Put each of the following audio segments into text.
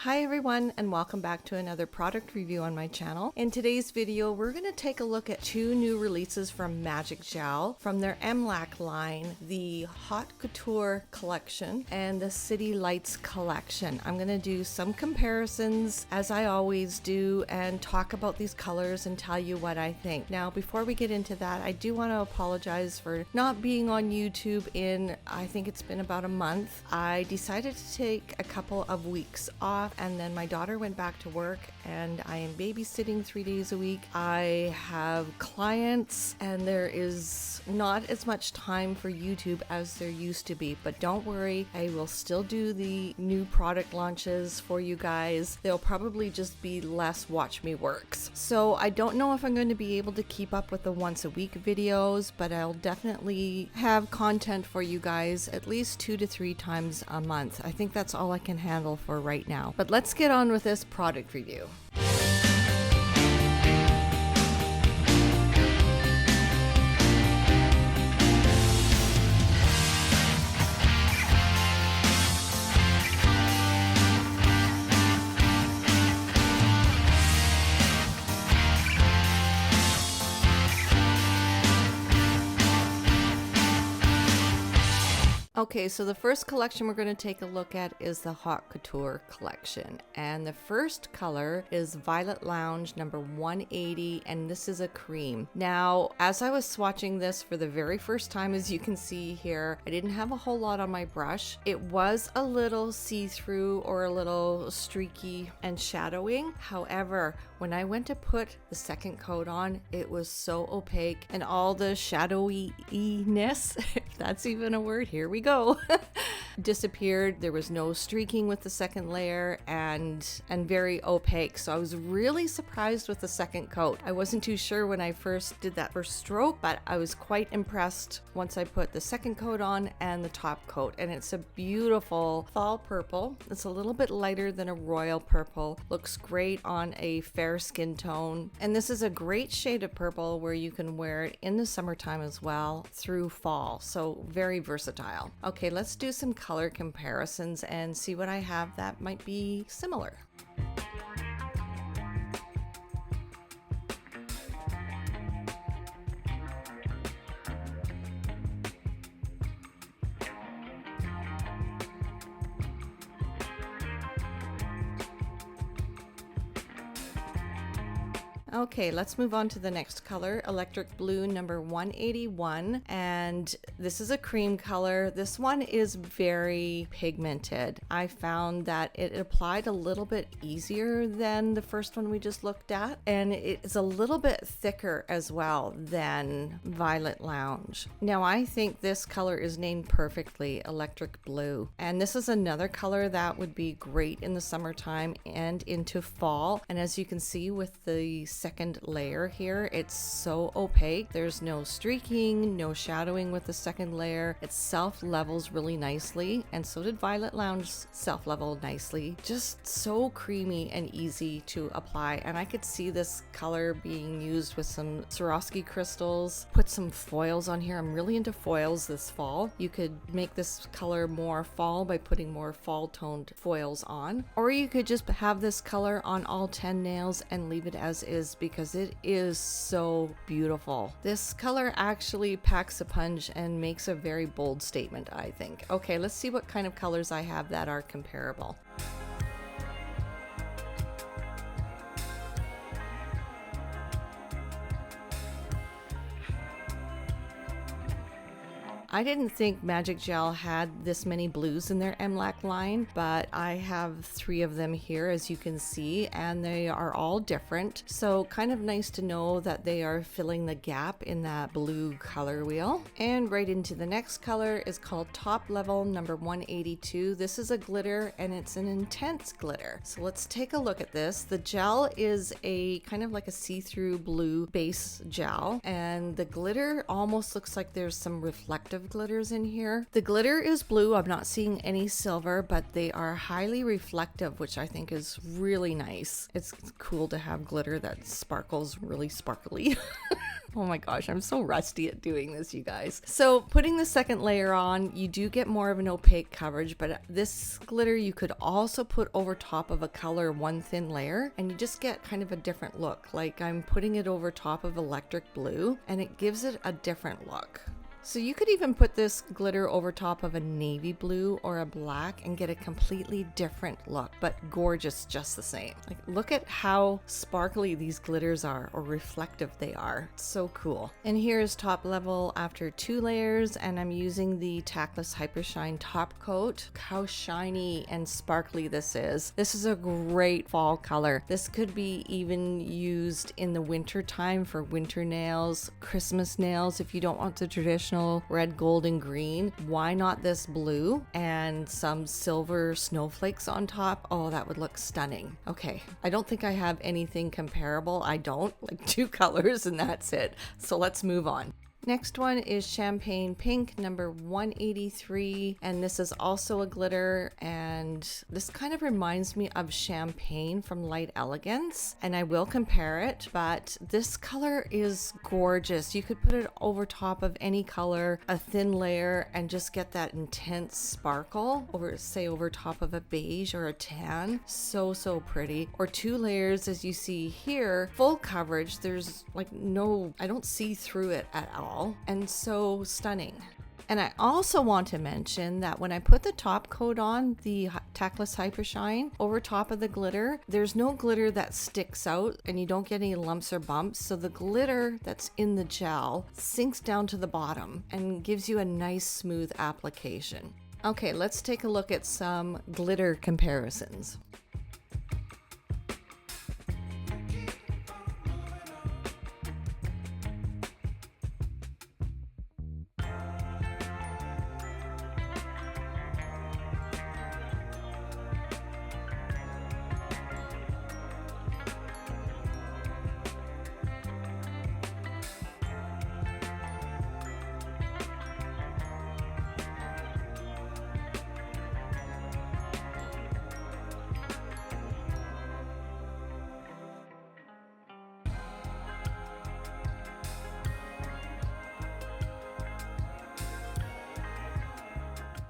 Hi everyone, and welcome back to another product review on my channel. In today's video, we're going to take a look at two new releases from Magic Gel from their MLaq line, the Haute Couture collection and the City Lights collection. I'm going to do some comparisons as I always do and talk about these colors and tell you what I think. Now, before we get into that, I do want to apologize for not being on YouTube I think it's been about a month. I decided to take a couple of weeks off, and then my daughter went back to work and I am babysitting 3 days a week. I have clients and there is not as much time for YouTube as there used to be, but don't worry, I will still do the new product launches for you guys. They'll probably just be less watch me works. So I don't know if I'm going to be able to keep up with the once a week videos, but I'll definitely have content for you guys at least 2 to 3 times a month. I think that's all I can handle for right now. But let's get on with this product review. Okay, so the first collection we're going to take a look at is the Haute Couture collection, and the first color is Violet Lounge number 180, and this is a cream. Now, as I was swatching this for the very first time, as you can see here, I didn't have a whole lot on my brush. It was a little see-through or a little streaky and shadowing. However, when I went to put the second coat on, it was so opaque and all the shadowy-ness, if that's even a word, here we go, disappeared. There was no streaking with the second layer and very opaque. So I was really surprised with the second coat. I wasn't too sure when I first did that first stroke, but I was quite impressed once I put the second coat on and the top coat. And it's a beautiful fall purple. It's a little bit lighter than a royal purple. Looks great on a fair skin tone. And this is a great shade of purple where you can wear it in the summertime as well through fall. So very versatile. Okay, let's do some color comparisons and see what I have that might be similar. Okay, let's move on to the next color, Electric Blue number 181, and this is a cream color. This one is very pigmented. I found that it applied a little bit easier than the first one we just looked at, and it's a little bit thicker as well than Violet Lounge. Now, I think this color is named perfectly, Electric Blue, and this is another color that would be great in the summertime and into fall. And as you can see with the second layer here, it's so opaque. There's no streaking, no shadowing with the second layer. It self-levels really nicely, and so did Violet Lounge self-level nicely. Just so creamy and easy to apply, and I could see this color being used with some Swarovski crystals. Put some foils on here. I'm really into foils this fall. You could make this color more fall by putting more fall toned foils on, or you could just have this color on all 10 nails and leave it as is, because it is so beautiful. This color actually packs a punch and makes a very bold statement, I think. Okay, let's see what kind of colors I have that are comparable. I didn't think Magic Gel had this many blues in their MLaq line, but I have 3 of them here, as you can see, and they are all different. So kind of nice to know that they are filling the gap in that blue color wheel. And right into the next color is called Top Level number 182. This is a glitter, and it's an intense glitter. So let's take a look at this. The gel is a kind of like a see-through blue base gel, and the glitter almost looks like there's some reflective glitters in here. The glitter is blue. I'm not seeing any silver. are, but they are highly reflective, which I think is really nice. It's cool to have glitter that sparkles really sparkly. Oh my gosh, I'm so rusty at doing this, you guys. So putting the second layer on, you do get more of an opaque coverage, but this glitter you could also put over top of a color one thin layer, and you just get kind of a different look. Like I'm putting it over top of electric blue, and it gives it a different look. So you could even put this glitter over top of a navy blue or a black and get a completely different look, but gorgeous just the same. Like look at how sparkly these glitters are, or reflective they are. It's so cool. And here's top level after 2 layers, and I'm using the Tactless Hyper Shine top coat. Look how shiny and sparkly this is. This is a great fall color. This could be even used in the winter time for winter nails, Christmas nails if you don't want the traditional red, gold, and green. Why not this blue and some silver snowflakes on top? Oh, that would look stunning. Okay, I don't think I have anything comparable. I don't, like 2 colors and that's it. So let's move on. Next one is Champagne Pink number 183, and this is also a glitter, and this kind of reminds me of Champagne from Light Elegance, and I will compare it, but this color is gorgeous. You could put it over top of any color, a thin layer, and just get that intense sparkle over top of a beige or a tan. So pretty. Or 2 layers, as you see here, full coverage. There's like I don't see through it at all. And so stunning. And I also want to mention that when I put the top coat on, the Tactless Hyper Shine, over top of the glitter, there's no glitter that sticks out and you don't get any lumps or bumps. So the glitter that's in the gel sinks down to the bottom and gives you a nice smooth application. Okay, let's take a look at some glitter comparisons.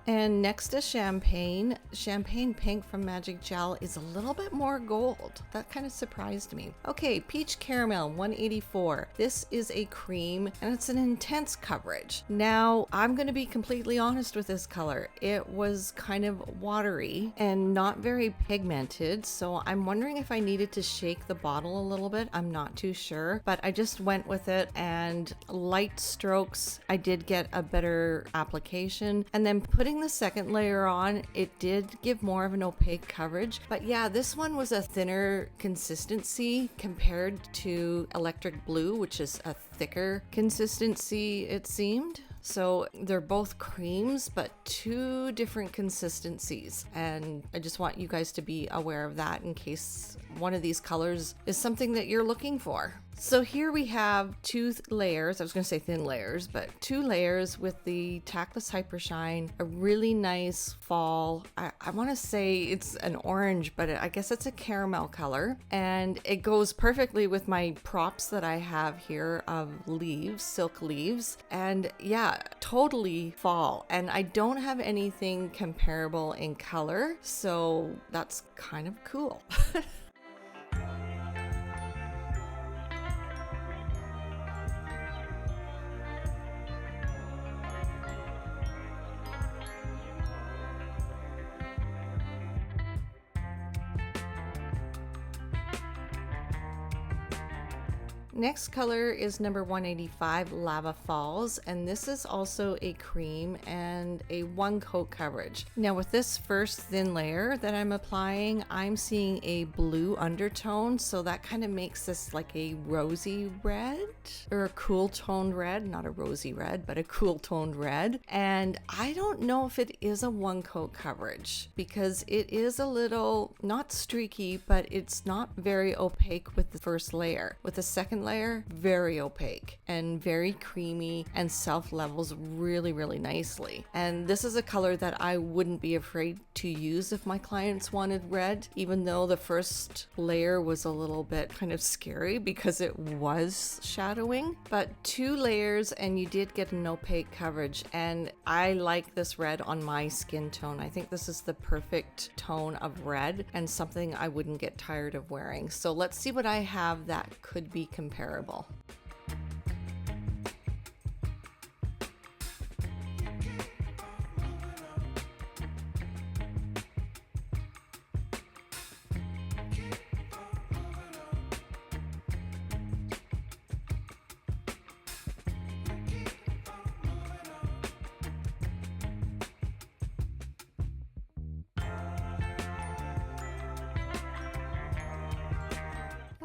And next is Champagne. Champagne Pink from Magic Gel is a little bit more gold. That kind of surprised me. Okay, Peach Caramel 184. This is a cream and it's an intense coverage. Now, I'm going to be completely honest with this color. It was kind of watery and not very pigmented, so I'm wondering if I needed to shake the bottle a little bit. I'm not too sure, but I just went with it, and light strokes, I did get a better application. And then putting the second layer on, it did give more of an opaque coverage, but yeah, this one was a thinner consistency compared to Electric Blue, which is a thicker consistency, it seemed. So they're both creams, but 2 different consistencies. And I just want you guys to be aware of that in case one of these colors is something that you're looking for. So here we have 2 layers. I was going to say thin layers, but 2 layers with the Tactless Hyper Shine, a really nice fall. I want to say it's an orange, but I guess it's a caramel color. And it goes perfectly with my props that I have here of leaves, silk leaves. And yeah, totally fall. And I don't have anything comparable in color, so that's kind of cool. Next color is number 185, Lava Falls, and this is also a cream and a 1 coat coverage. Now with this first thin layer that I'm applying, I'm seeing a blue undertone, so that kind of makes this like a rosy red, or a cool toned red, not a rosy red, but a cool toned red. And I don't know if it is a 1 coat coverage because it is a little, not streaky, but it's not very opaque with the first layer. With the second layer, very opaque and very creamy and self-levels really, really nicely. And this is a color that I wouldn't be afraid to use if my clients wanted red, even though the first layer was a little bit kind of scary because it was shadowing. But 2 layers and you did get an opaque coverage, and I like this red on my skin tone. I think this is the perfect tone of red and something I wouldn't get tired of wearing. So let's see what I have that could be comparable.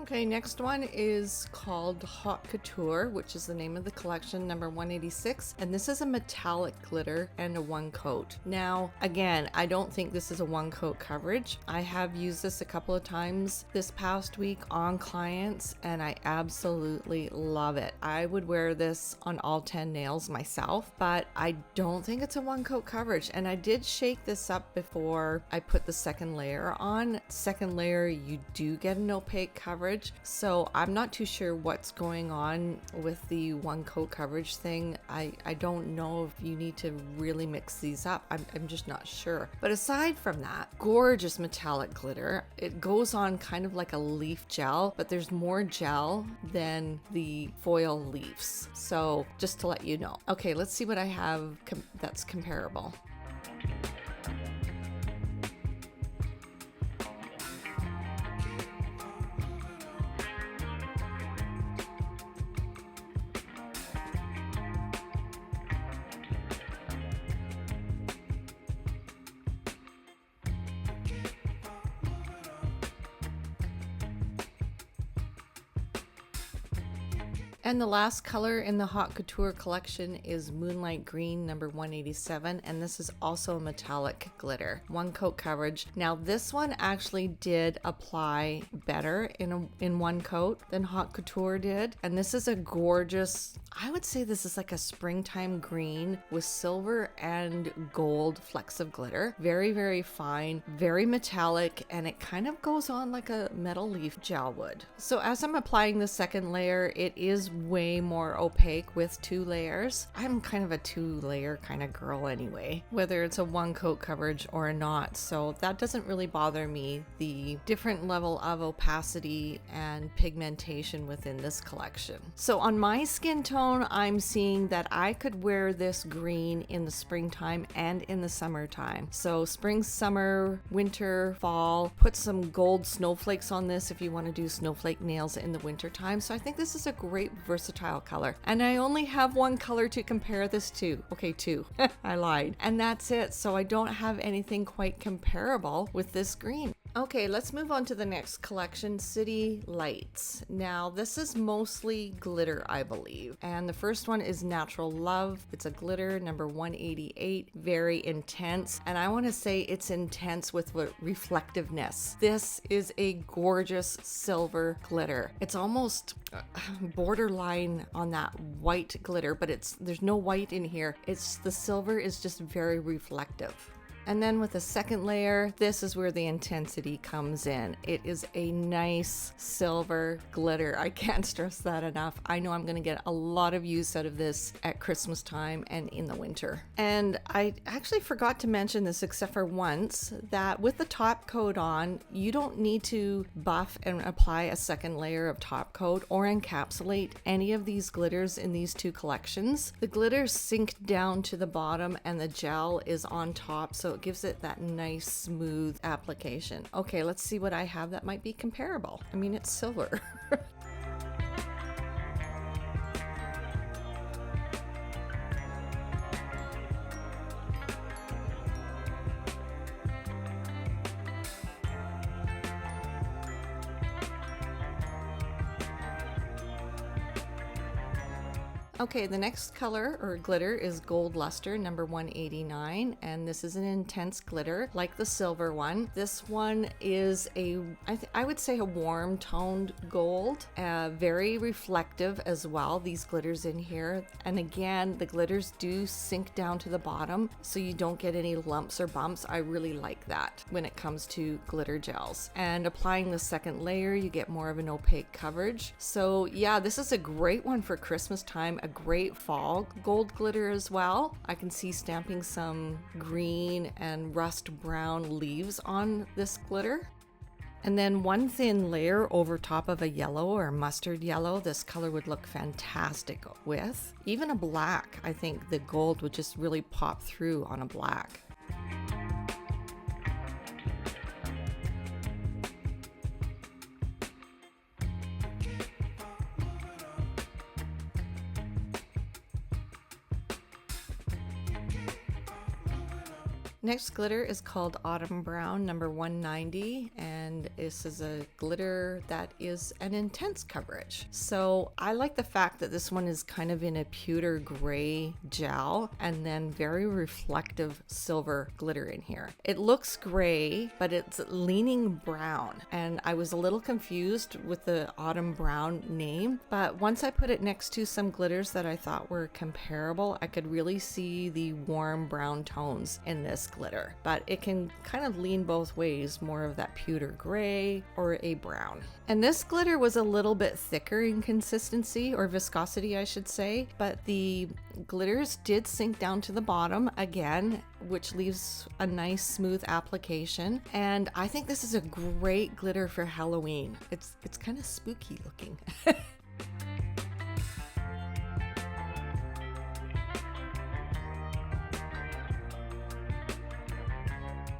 Okay, next one is called Haute Couture, which is the name of the collection, number 186. And this is a metallic glitter and a 1 coat. Now, again, I don't think this is a 1 coat coverage. I have used this a couple of times this past week on clients, and I absolutely love it. I would wear this on all 10 nails myself, but I don't think it's a 1 coat coverage. And I did shake this up before I put the second layer on. Second layer, you do get an opaque coverage. So I'm not too sure what's going on with the 1 coat coverage thing. I don't know if you need to really mix these up. I'm just not sure. But aside from that, gorgeous metallic glitter. It goes on kind of like a leaf gel, but there's more gel than the foil leaves. So just to let you know. Okay, let's see what I have that's comparable. And the last color in the Haute Couture collection is Moonlight Green, number 187, and this is also a metallic glitter, 1 coat coverage. Now this one actually did apply better in 1 coat than Haute Couture did, and this is a gorgeous, I would say this is like a springtime green with silver and gold flecks of glitter. Very, very fine, very metallic, and it kind of goes on like a metal leaf gel would. So as I'm applying the second layer, it is way more opaque with 2 layers. I'm kind of a 2-layer kind of girl anyway, whether it's a 1 coat coverage or not, so that doesn't really bother me. The different level of opacity and pigmentation within this collection. So on my skin tone, I'm seeing that I could wear this green in the springtime and in the summertime. So spring, summer, winter, fall, put some gold snowflakes on this if you want to do snowflake nails in the winter time. So I think this is a great versatile color, and I only have 1 color to compare this to. Okay, 2. I lied. And that's it. So I don't have anything quite comparable with this green. Okay, let's move on to the next collection, City Lights. Now, this is mostly glitter, I believe. And the first one is Natural Love. It's a glitter, number 188, very intense. And I want to say it's intense with reflectiveness. This is a gorgeous silver glitter. It's almost borderline on that white glitter, but there's no white in here. The silver is just very reflective. And then with the second layer, this is where the intensity comes in. It is a nice silver glitter. I can't stress that enough. I know I'm going to get a lot of use out of this at Christmas time and in the winter. And I actually forgot to mention this except for once, that with the top coat on, you don't need to buff and apply a second layer of top coat or encapsulate any of these glitters in these 2 collections. The glitters sink down to the bottom and the gel is on top, so it gives it that nice smooth application. Okay, let's see what I have that might be comparable. I mean, it's silver. Okay, the next color or glitter is Gold Luster number 189, and this is an intense glitter like the silver one. This one is I would say a warm toned gold, very reflective as well, these glitters in here. And again, the glitters do sink down to the bottom so you don't get any lumps or bumps. I really like that when it comes to glitter gels. And applying the second layer, you get more of an opaque coverage. So yeah, this is a great one for Christmas time, a great fall gold glitter as well. I can see stamping some green and rust brown leaves on this glitter. And then one thin layer over top of a yellow or mustard yellow, this color would look fantastic with. Even a black, I think the gold would just really pop through on a black. Next glitter is called Autumn Brown number 190, and this is a glitter that is an intense coverage. So I like the fact that this one is kind of in a pewter gray gel and then very reflective silver glitter in here. It looks gray, but it's leaning brown, and I was a little confused with the Autumn Brown name, but once I put it next to some glitters that I thought were comparable, I could really see the warm brown tones in this glitter, but it can kind of lean both ways, more of that pewter gray or a brown. And this glitter was a little bit thicker in consistency, or viscosity I should say, but the glitters did sink down to the bottom again, which leaves a nice smooth application. And I think this is a great glitter for Halloween. It's kind of spooky looking.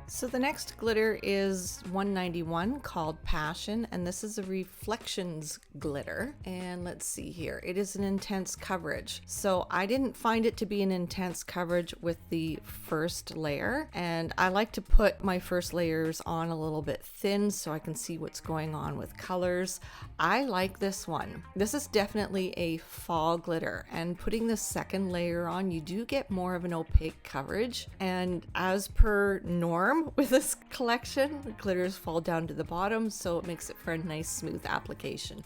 So the next glitter is 191 called Passion, and this is a reflections glitter. And let's see here, it is an intense coverage. So I didn't find it to be an intense coverage with the first layer, and I like to put my first layers on a little bit thin so I can see what's going on with colors. I like this one. This is definitely a fall glitter, and putting the second layer on, you do get more of an opaque coverage. And as per norm, with this collection, the glitters fall down to the bottom, so it makes it for a nice smooth application.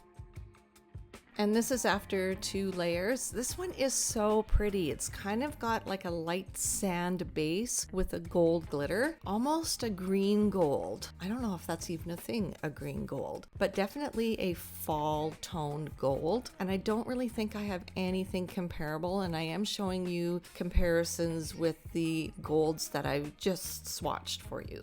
And this is after 2 layers. This one is so pretty. It's kind of got like a light sand base with a gold glitter, almost a green gold. I don't know if that's even a thing, a green gold, but definitely a fall toned gold. And I don't really think I have anything comparable, and I am showing you comparisons with the golds that I've just swatched for you.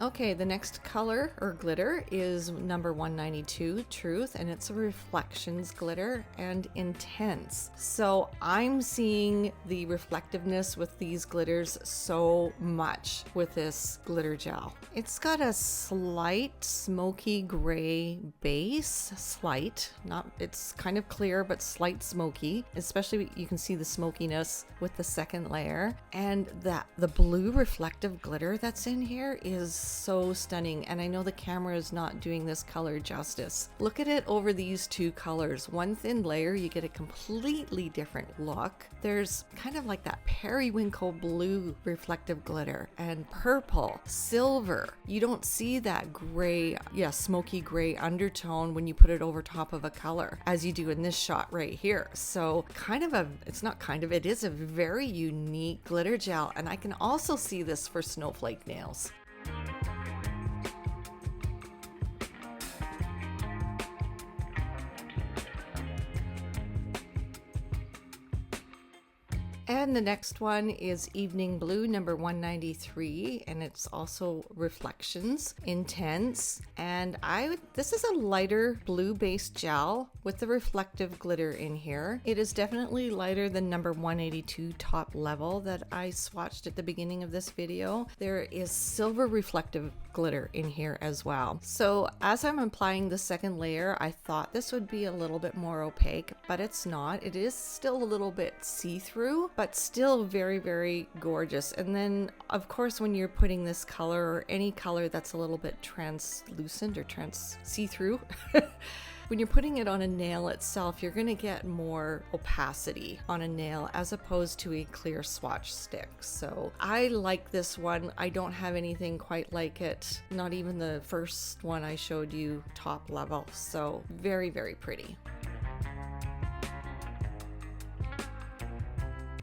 Okay, the next color or glitter is number 192, Truth, and it's a reflections glitter and intense. So I'm seeing the reflectiveness with these glitters so much with this glitter gel. It's got a slight smoky gray base, it's kind of clear but slight smoky, especially you can see the smokiness with the second layer. And the blue reflective glitter that's in here is so stunning, and I know the camera is not doing this color justice. Look at it over these 2 colors. One thin layer, you get a completely different look. There's kind of like that periwinkle blue reflective glitter, and purple, silver. You don't see that gray, smoky gray undertone when you put it over top of a color, as you do in this shot right here. So it is a very unique glitter gel, and I can also see this for snowflake nails. And the next one is Evening Blue number 193, and it's also reflections, intense. And this is a lighter blue based gel with the reflective glitter in here. It is definitely lighter than number 182 Top Level that I swatched at the beginning of this video. There is silver reflective glitter in here as well. So as I'm applying the second layer, I thought this would be a little bit more opaque, but it's not. It is still a little bit see-through, but still very, very gorgeous. And then of course, when you're putting this color or any color that's a little bit translucent or see-through, when you're putting it on a nail itself, you're going to get more opacity on a nail as opposed to a clear swatch stick. So I like this one. I don't have anything quite like it, not even the first one I showed you top level. So very, very pretty.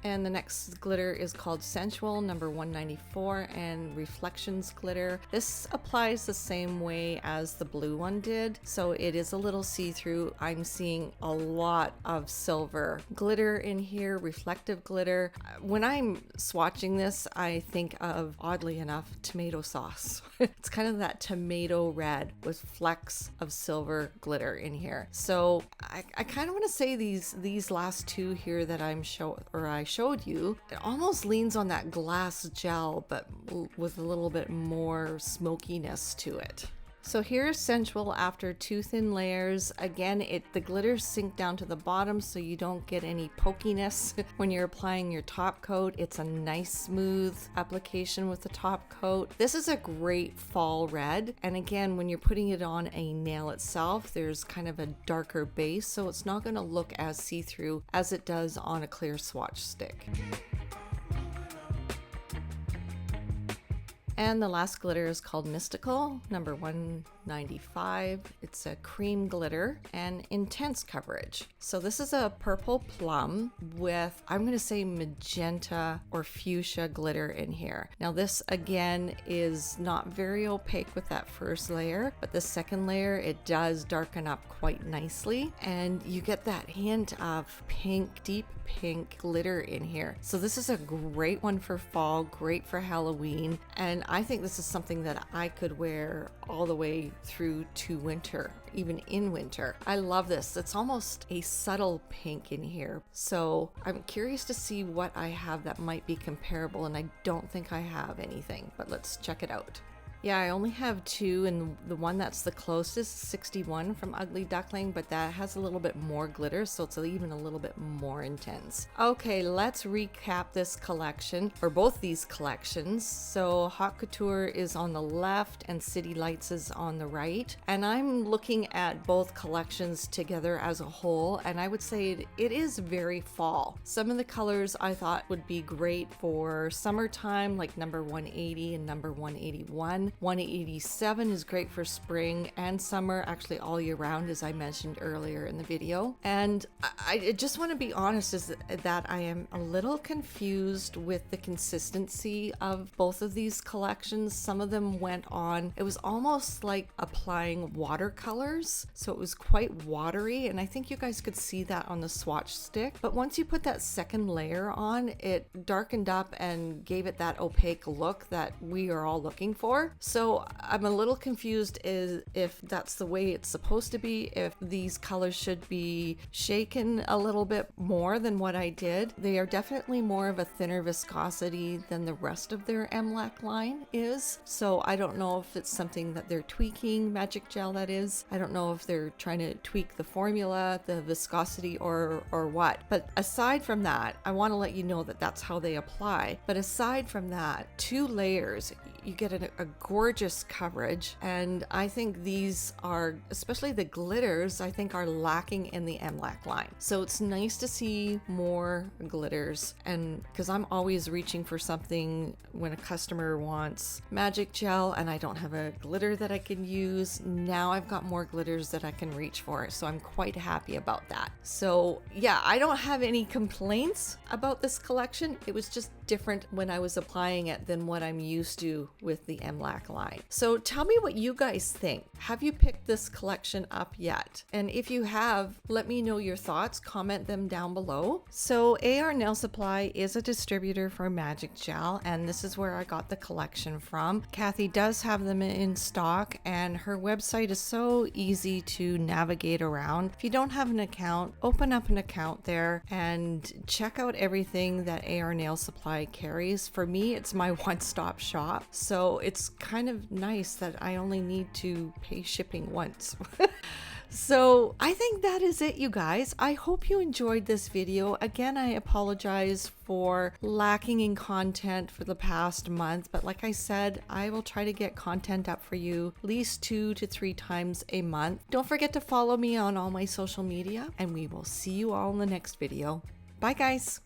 And the next glitter is called Sensual number 194 and Reflections glitter. This applies the same way as the blue one did, so it is a little see-through. I'm seeing a lot of silver glitter in here, reflective glitter. When I'm swatching this, I think of, oddly enough, tomato sauce. It's kind of that tomato red with flecks of silver glitter in here. So I kind of want to say these last two here that I showed you, it almost leans on that glass gel, but with a little bit more smokiness to it. So here's Sensual after two thin layers. Again, the glitters sink down to the bottom so you don't get any pokiness when you're applying your top coat. It's a nice smooth application with the top coat. This is a great fall red. And again, when you're putting it on a nail itself, there's kind of a darker base, so it's not going to look as see-through as it does on a clear swatch stick. And the last glitter is called Mystical, number 195. It's a cream glitter and intense coverage. So this is a purple plum with, I'm going to say, magenta or fuchsia glitter in here. Now this again is not very opaque with that first layer, but the second layer, it does darken up quite nicely. And you get that hint of pink, deep pink glitter in here. So this is a great one for fall, great for Halloween. And I think this is something that I could wear all the way through to winter, even in winter. I love this. It's almost a subtle pink in here. So I'm curious to see what I have that might be comparable, and I don't think I have anything, but let's check it out. Yeah, I only have two, and the one that's the closest, 61 from Ugly Duckling, but that has a little bit more glitter, so it's even a little bit more intense. Okay, let's recap this collection, or both these collections. So Haute Couture is on the left and City Lights is on the right, and I'm looking at both collections together as a whole, and I would say it is very fall. Some of the colors I thought would be great for summertime, like number 180 and number 181. 187 is great for spring and summer, actually all year round, as I mentioned earlier in the video. And I just want to be honest is that I am a little confused with the consistency of both of these collections. Some of them went on, it was almost like applying watercolors, so it was quite watery, and I think you guys could see that on the swatch stick. But once you put that second layer on, it darkened up and gave it that opaque look that we are all looking for. So I'm a little confused if that's the way it's supposed to be, if these colors should be shaken a little bit more than what I did. They are definitely more of a thinner viscosity than the rest of their MLaq line is. So I don't know if it's something that they're tweaking, Magic Gel that is. I don't know if they're trying to tweak the formula, the viscosity, or what. But aside from that, I want to let you know that that's how they apply. But aside from that, two layers, you get a gorgeous coverage, and I think these are, especially the glitters, I think are lacking in the MLaq line. So it's nice to see more glitters, and because I'm always reaching for something when a customer wants Magic Gel and I don't have a glitter that I can use, now I've got more glitters that I can reach for, so I'm quite happy about that. So yeah, I don't have any complaints about this collection. It was just different when I was applying it than what I'm used to with the MLaq line. So tell me what you guys think. Have you picked this collection up yet? And if you have, let me know your thoughts, comment them down below. So AR Nail Supply is a distributor for Magic Gel, and this is where I got the collection from. Kathy does have them in stock, and her website is so easy to navigate around. If you don't have an account, open up an account there and check out everything that AR Nail Supply carries. For me, it's my one-stop shop. So it's kind of nice that I only need to pay shipping once. So I think that is it, you guys. I hope you enjoyed this video. Again, I apologize for lacking in content for the past month, but like I said, I will try to get content up for you at least 2 to 3 times a month. Don't forget to follow me on all my social media, and we will see you all in the next video. Bye, guys.